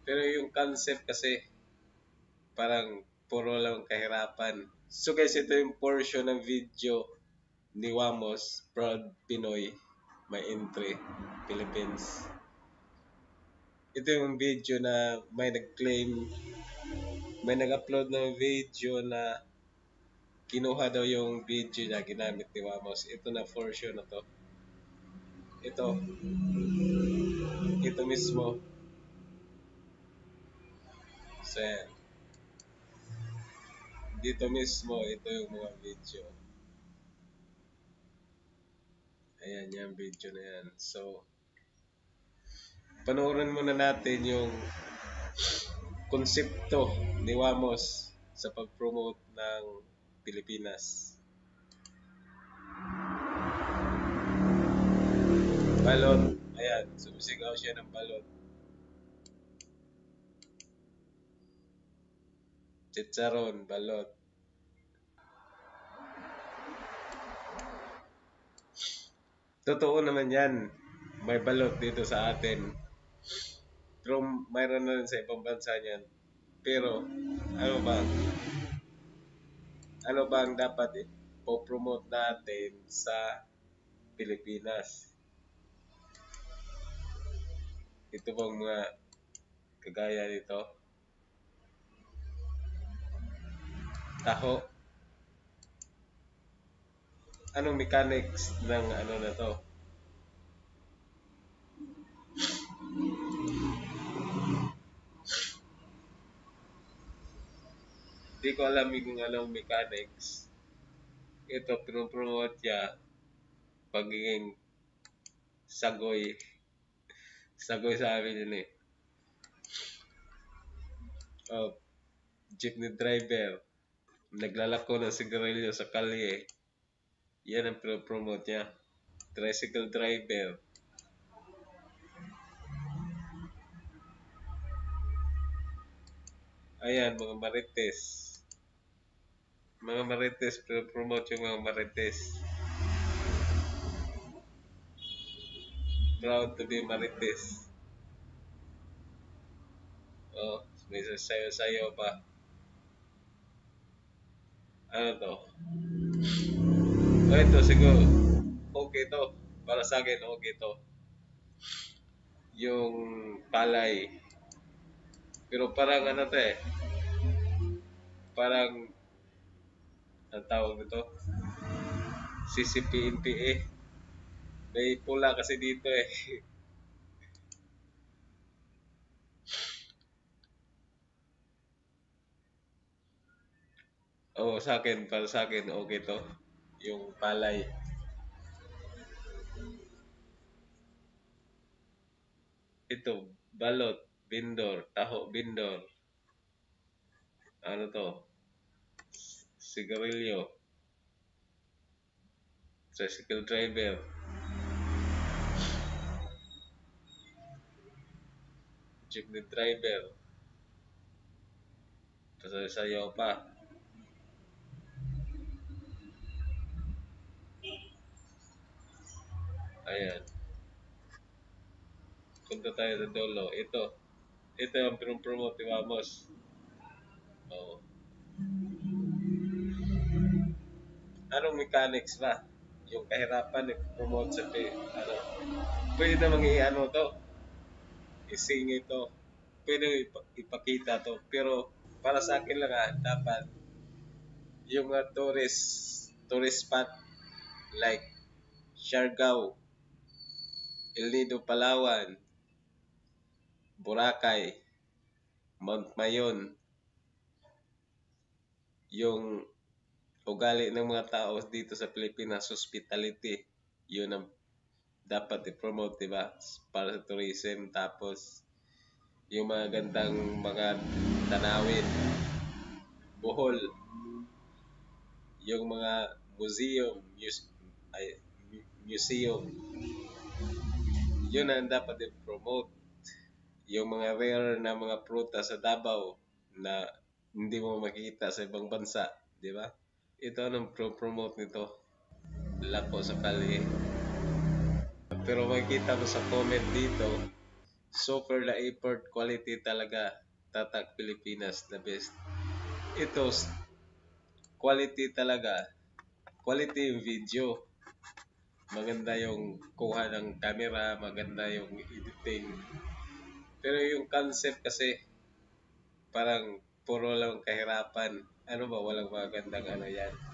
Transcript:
Pero yung concept kasi parang puro lang kahirapan. So guys, ito yung portion ng video ni Wamos, Proud Pinoy, may entry, Philippines. Ito yung video na may nag-claim, may nag-upload ng video na kinuha daw yung video niya, ginamit ni Wamos. Ito na portion na to. Ito mismo. So, yan. Dito mismo, ito yung mga video. Ayan, yung video na yan. So, panoorin muna natin yung konsepto ni Wamos sa pag-promote ng Pilipinas. Balot. Ayan, sumisigaw siya ng balot. Chicharon, balot. Totoo naman yan. May balot dito sa atin. Pero mayroon na rin sa ibang bansa niyan. Pero, ano ba ang dapat ipopromote natin sa Pilipinas? Ito bang mga kagaya nito? Taho. Anong mechanics ng ano na to? Hindi ko alam yung anong mechanics. Ito, pinopromote niya pagiging sagoy. Sagoy sa amin yun eh. Oh, jeepney driver. Naglalako ng sigarilyo sa kalye. Yan ang pinopromote niya. Tricycle driver. Ayan, mga marites. Mga marites, pinopromote yung mga marites. Proud to be marites. Oh, may sayo-sayo pa. Ano to? Oh, ito siguro. Okay to. Para sa akin, okay to. Yung palay. Pero parang ano to eh. Parang, ang tawag nito? CCPNPA. May pula kasi dito eh. Oh, para sa akin, okay to. Yung palay. Ito, balot, bindor, taho, bindor. Ano to? Sigarilyo. Tricycle driver. Jeepney driver. Sasayaw pa. Ayan. Punta tayo sa dolo. Ito ang pinopromote ni Wamos. Oh. Anong mechanics ba? Yung kahirapan i-promote sa ano. Pwede namang i-ano to. I-sing ito. Pwede ipakita to. Pero para sa akin lang dapat yung mga tourist spot like Siargao, El Nido, Palawan, Boracay, Mount Mayon, yung ugali ng mga tao dito sa Pilipinas, hospitality, yun ang dapat i-promote, diba? Para sa tourism. Tapos, yung mga gandang mga tanawin, Bohol, yung mga museum, yun ang dapat i-promote. Yung mga rare na mga prutas sa Davao na hindi mo makikita sa ibang bansa, di ba? Ito anong promote nito? Lako sa kalye. Pero makikita mo sa comment dito, So for the effort, quality talaga. Tatak Pilipinas, the best. Ito, quality talaga. Quality yung video. Maganda yung kuha ng camera, maganda yung editing. Pero yung concept kasi, parang puro lang kahirapan. Ano ba, walang magandang ano yan.